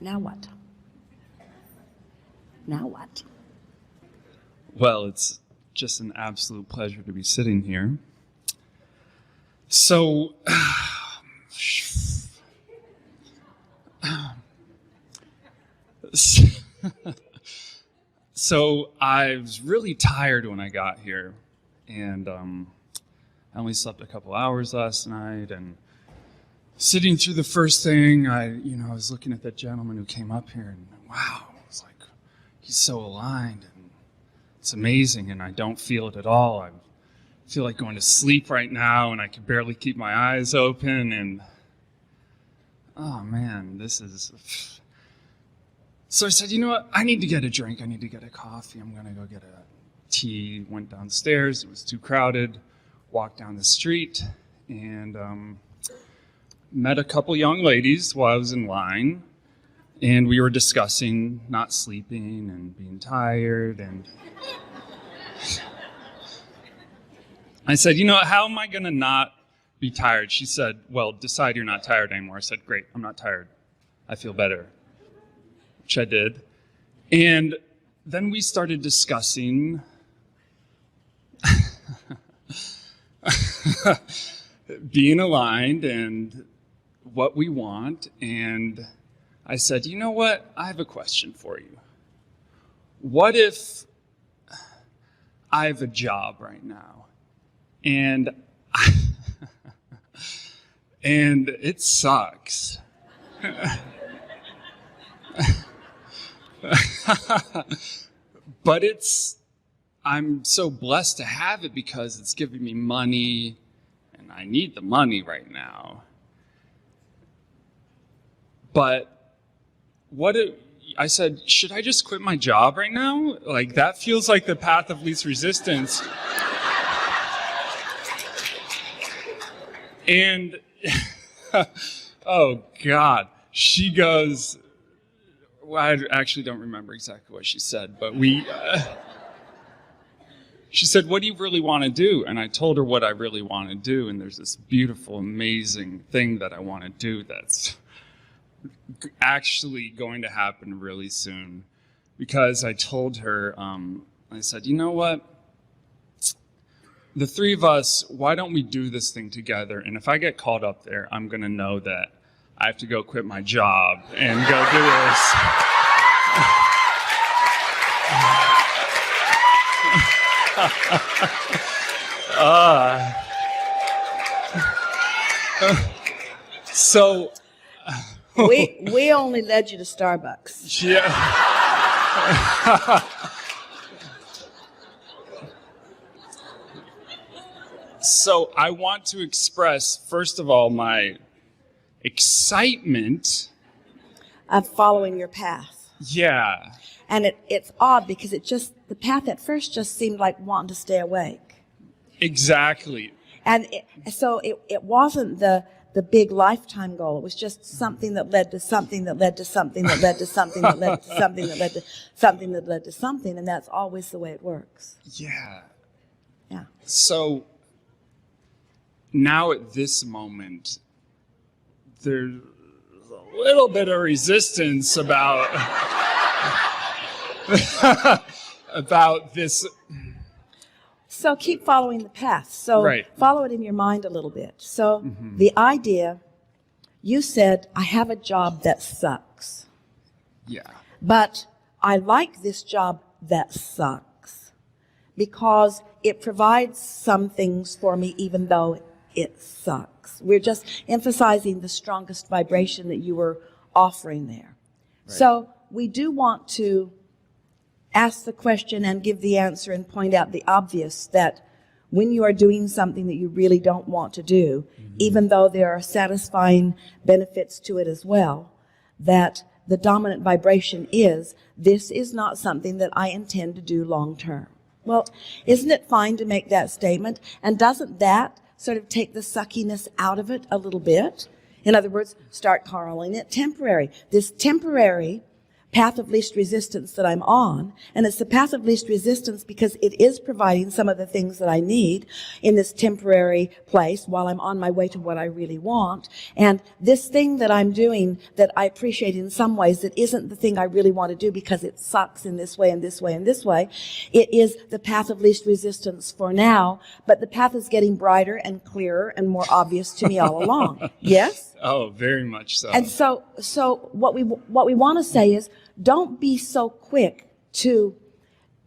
Now what? Now what? Well, it's just an absolute pleasure to be sitting here. So, so I was really tired when I got here, and I only slept a couple hours last night, and sitting through the first thing, I was looking at that gentleman who came up here, and wow, I was like, he's so aligned, and it's amazing, and I don't feel it at all. I feel like going to sleep right now, and I can barely keep my eyes open, and oh man, this is... So I said, you know what, I need to get a drink, I need to get a coffee, I'm gonna go get a tea. Went downstairs, it was too crowded, walked down the street, and met a couple young ladies while I was in line, and we were discussing not sleeping and being tired, and I said, you know, how am I going to not be tired? She said, well, decide you're not tired anymore. I said, great, I'm not tired. I feel better, which I did. And then we started discussing being aligned and what we want. And I said, you know what? I have a question for you. What if I have a job right now and and it sucks. But I'm so blessed to have it because it's giving me money, and I need the money right now. But I said, should I just quit my job right now? Like, that feels like the path of least resistance. And, oh God, she goes, well, I actually don't remember exactly what she said, but she said, what do you really want to do? And I told her what I really want to do, and there's this beautiful, amazing thing that I want to do that's actually going to happen really soon. Because I told her, I said, you know what? The three of us, why don't we do this thing together? And if I get called up there, I'm going to know that I have to go quit my job and go do this. So we only led you to Starbucks. Yeah. So I want to express, first of all, my excitement of following your path. Yeah. And it's odd because the path at first just seemed like wanting to stay awake. Exactly. And so it wasn't the big lifetime goal. It was just something that led to something that led to something that led to something that led to something that led to something that led to something, and that's always the way it works. Yeah. Yeah. So now at this moment, there's a little bit of resistance about about this. So keep following the path. So right. Follow it in your mind a little bit. So the idea, you said, I have a job that sucks. Yeah. But I like this job that sucks because it provides some things for me even though it sucks. We're just emphasizing the strongest vibration that you were offering there. Right. So we do want to ask the question and give the answer and point out the obvious, that when you are doing something that you really don't want to do, even though there are satisfying benefits to it as well, that the dominant vibration is, this is not something that I intend to do long term. Well, isn't it fine to make that statement? And doesn't that sort of take the suckiness out of it a little bit? In other words, start calling it temporary. This temporary path of least resistance that I'm on. And it's the path of least resistance because it is providing some of the things that I need in this temporary place while I'm on my way to what I really want. And this thing that I'm doing that I appreciate in some ways that isn't the thing I really want to do because it sucks in this way and this way and this way, it is the path of least resistance for now, but the path is getting brighter and clearer and more obvious to me all along. Yes? Oh, very much so. And so what we want to say is, don't be so quick to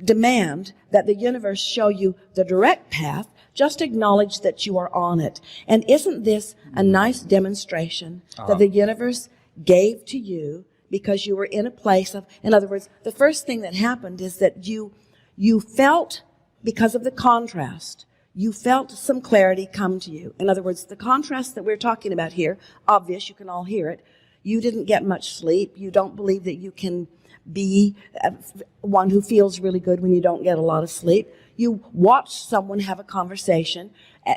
demand that the universe show you the direct path. Just acknowledge that you are on it. And isn't this a nice demonstration that the universe gave to you because you were in a place of, in other words, the first thing that happened is that you felt, because of the contrast, you felt some clarity come to you. In other words, the contrast that we're talking about here, obvious, you can all hear it. You didn't get much sleep. You don't believe that you can be one who feels really good when you don't get a lot of sleep. You watched someone have a conversation.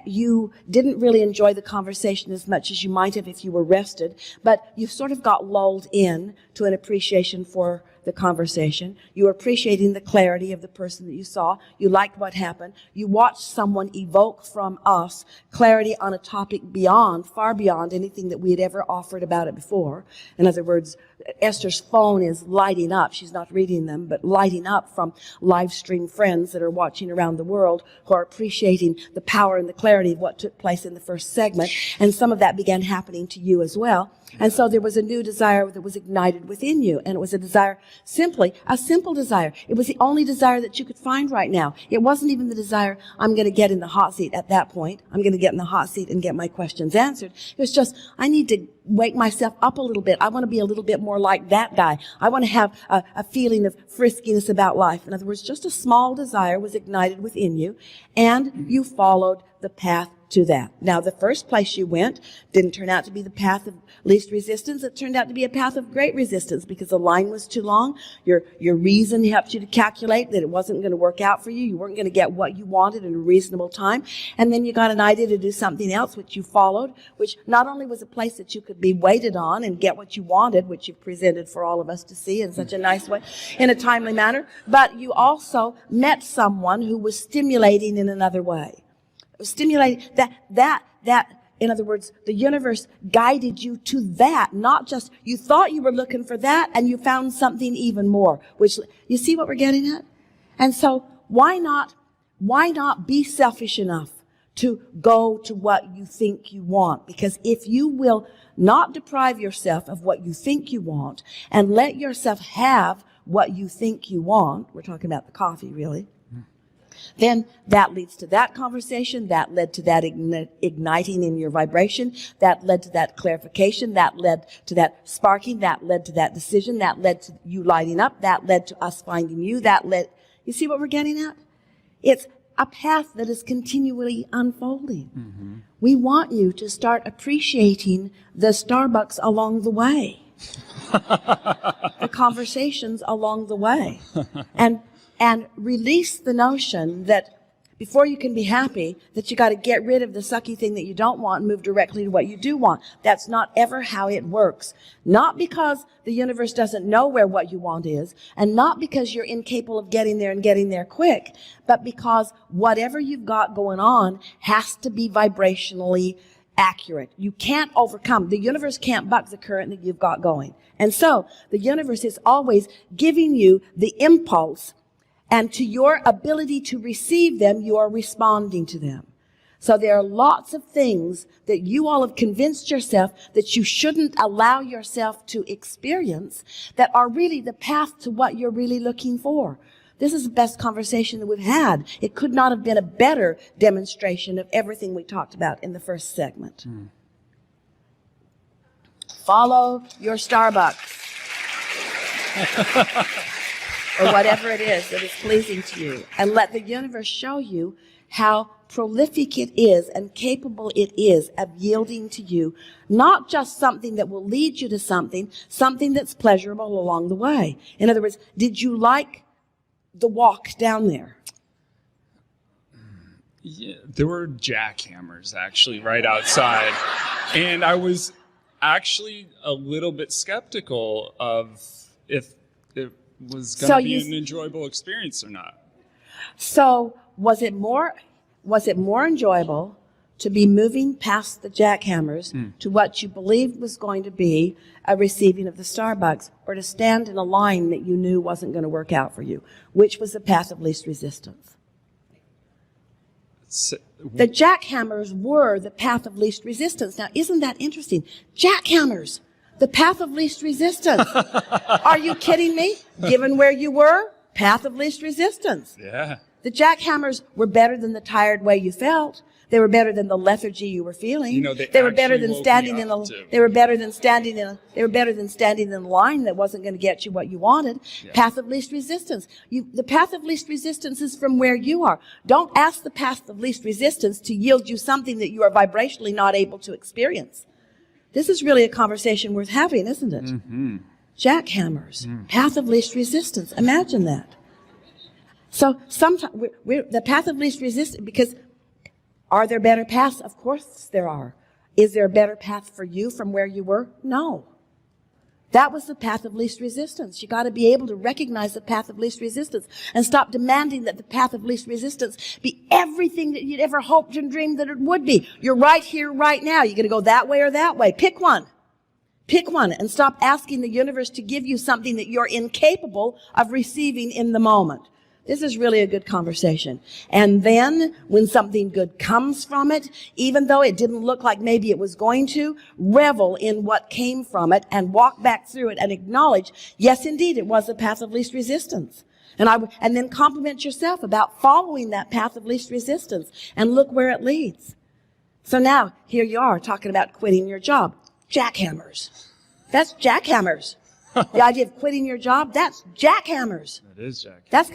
You didn't really enjoy the conversation as much as you might have if you were rested, but you sort of got lulled in to an appreciation for the conversation. You were appreciating the clarity of the person that you saw. You liked what happened. You watched someone evoke from us clarity on a topic beyond, far beyond anything that we had ever offered about it before. In other words, Esther's phone is lighting up. She's not reading them, but lighting up from live stream friends that are watching around the world who are appreciating the power and the clarity of what took place in the first segment. And some of that began happening to you as well. And so there was a new desire that was ignited within you. And it was a desire, simply a simple desire. It was the only desire that you could find right now. It wasn't even the desire, I'm going to get in the hot seat at that point. I'm going to get in the hot seat and get my questions answered. It was just, I need to wake myself up a little bit. I want to be a little bit more like that guy. I want to have a feeling of friskiness about life. In other words, just a small desire was ignited within you, and you followed the path to that. Now, the first place you went didn't turn out to be the path of least resistance. It turned out to be a path of great resistance because the line was too long. Your reason helped you to calculate that it wasn't going to work out for you. You weren't going to get what you wanted in a reasonable time. And then you got an idea to do something else, which you followed, which not only was a place that you could be waited on and get what you wanted, which you've presented for all of us to see in such a nice way, in a timely manner, but you also met someone who was stimulating in another way. Stimulating that, in other words, the universe guided you to that, not just, you thought you were looking for that and you found something even more, which, you see what we're getting at? And so why not be selfish enough to go to what you think you want? Because if you will not deprive yourself of what you think you want and let yourself have what you think you want, we're talking about the coffee really, then that leads to that conversation, that led to that igniting in your vibration, that led to that clarification, that led to that sparking, that led to that decision, that led to you lighting up, that led to us finding you, you see what we're getting at? It's a path that is continually unfolding. Mm-hmm. We want you to start appreciating the Starbucks along the way, the conversations along the way, and release the notion that before you can be happy, that you got to get rid of the sucky thing that you don't want and move directly to what you do want. That's not ever how it works. Not because the universe doesn't know where what you want is, and not because you're incapable of getting there and getting there quick, but because whatever you've got going on has to be vibrationally accurate. You can't overcome. The universe can't buck the current that you've got going. And so the universe is always giving you the impulse, and to your ability to receive them, you are responding to them. So there are lots of things that you all have convinced yourself that you shouldn't allow yourself to experience that are really the path to what you're really looking for. This is the best conversation that we've had. It could not have been a better demonstration of everything we talked about in the first segment. Follow your Starbucks. Or whatever it is that is pleasing to you. And let the universe show you how prolific it is and capable it is of yielding to you, not just something that will lead you to something that's pleasurable along the way. In other words, did you like the walk down there? Yeah, there were jackhammers actually right outside. And I was actually a little bit skeptical of if it was So going to be you- an enjoyable experience or not. So was it more enjoyable to be moving past the jackhammers to what you believed was going to be a receiving of the Starbucks, or to stand in a line that you knew wasn't going to work out for you? Which was the path of least resistance? The jackhammers were the path of least resistance. Now, isn't that interesting? Jackhammers, the path of least resistance. Are you kidding me? Given where you were, path of least resistance. Yeah. The jackhammers were better than the tired way you felt. They were better than the lethargy you were feeling. You know, they were better actually than woke standing me in up, a too. they were better than standing in a they were better than standing in a line that wasn't going to get you what you wanted. Yeah. Path of least resistance. The path of least resistance is from where you are. Don't ask the path of least resistance to yield you something that you are vibrationally not able to experience. This is really a conversation worth having, isn't it? Mm-hmm. Jackhammers, path of least resistance. Imagine that. So sometimes we're the path of least resistance, because are there better paths? Of course there are. Is there a better path for you from where you were? No. That was the path of least resistance. You got to be able to recognize the path of least resistance and stop demanding that the path of least resistance be everything that you'd ever hoped and dreamed that it would be. You're right here, right now. You're going to go that way or that way. Pick one. Pick one, and stop asking the universe to give you something that you're incapable of receiving in the moment. This is really a good conversation. And then when something good comes from it, even though it didn't look like maybe it was going to, revel in what came from it and walk back through it and acknowledge, yes, indeed, it was the path of least resistance. And then compliment yourself about following that path of least resistance, and look where it leads. So now, here you are talking about quitting your job. Jackhammers. That's jackhammers. The idea of quitting your job, that's jackhammers. That is Jack. That's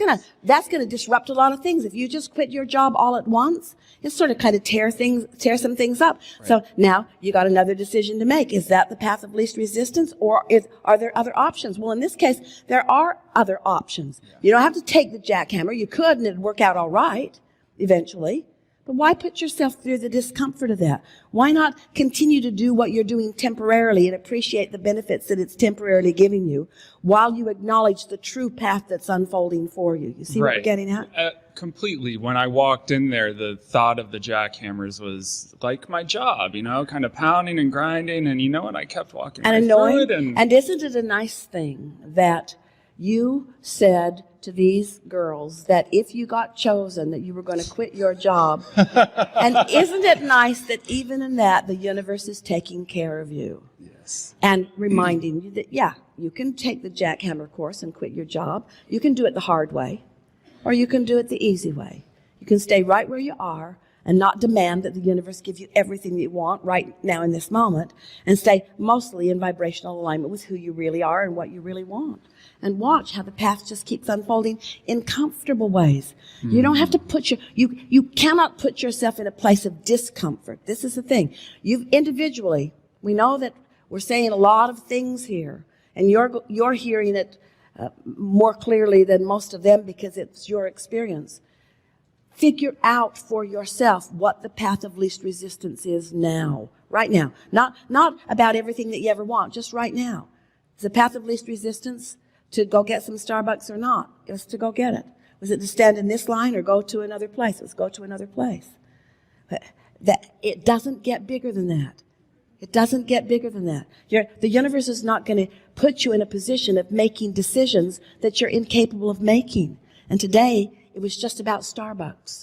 gonna disrupt a lot of things. If you just quit your job all at once, it's sort of kind of tear some things up. Right. So now you got another decision to make. Is that the path of least resistance, or are there other options? Well, in this case, there are other options. Yeah. You don't have to take the jackhammer. You could, and it'd work out all right eventually. But why put yourself through the discomfort of that? Why not continue to do what you're doing temporarily and appreciate the benefits that it's temporarily giving you, while you acknowledge the true path that's unfolding for you? You see what we're getting at? Completely. When I walked in there, the thought of the jackhammers was like my job, kind of pounding and grinding. And you know what? I kept walking and right annoying. through it. And isn't it a nice thing that you said to these girls that if you got chosen, that you were going to quit your job? And isn't it nice that even in that, the universe is taking care of you? Yes. And reminding you that, yeah, you can take the jackhammer course and quit your job. You can do it the hard way, or you can do it the easy way. You can stay right where you are and not demand that the universe give you everything that you want right now in this moment, and stay mostly in vibrational alignment with who you really are and what you really want. And watch how the path just keeps unfolding in comfortable ways. Mm-hmm. You don't have to you cannot put yourself in a place of discomfort. This is the thing. You've individually, we know that we're saying a lot of things here, and you're hearing it more clearly than most of them because it's your experience. Figure out for yourself what the path of least resistance is now, right now. Not about everything that you ever want, just right now. Is the path of least resistance to go get some Starbucks or not? It was to go get it. Was it to stand in this line or go to another place? Let's go to another place. That it doesn't get bigger than that. It doesn't get bigger than that. The universe is not going to put you in a position of making decisions that you're incapable of making. And today, it was just about Starbucks.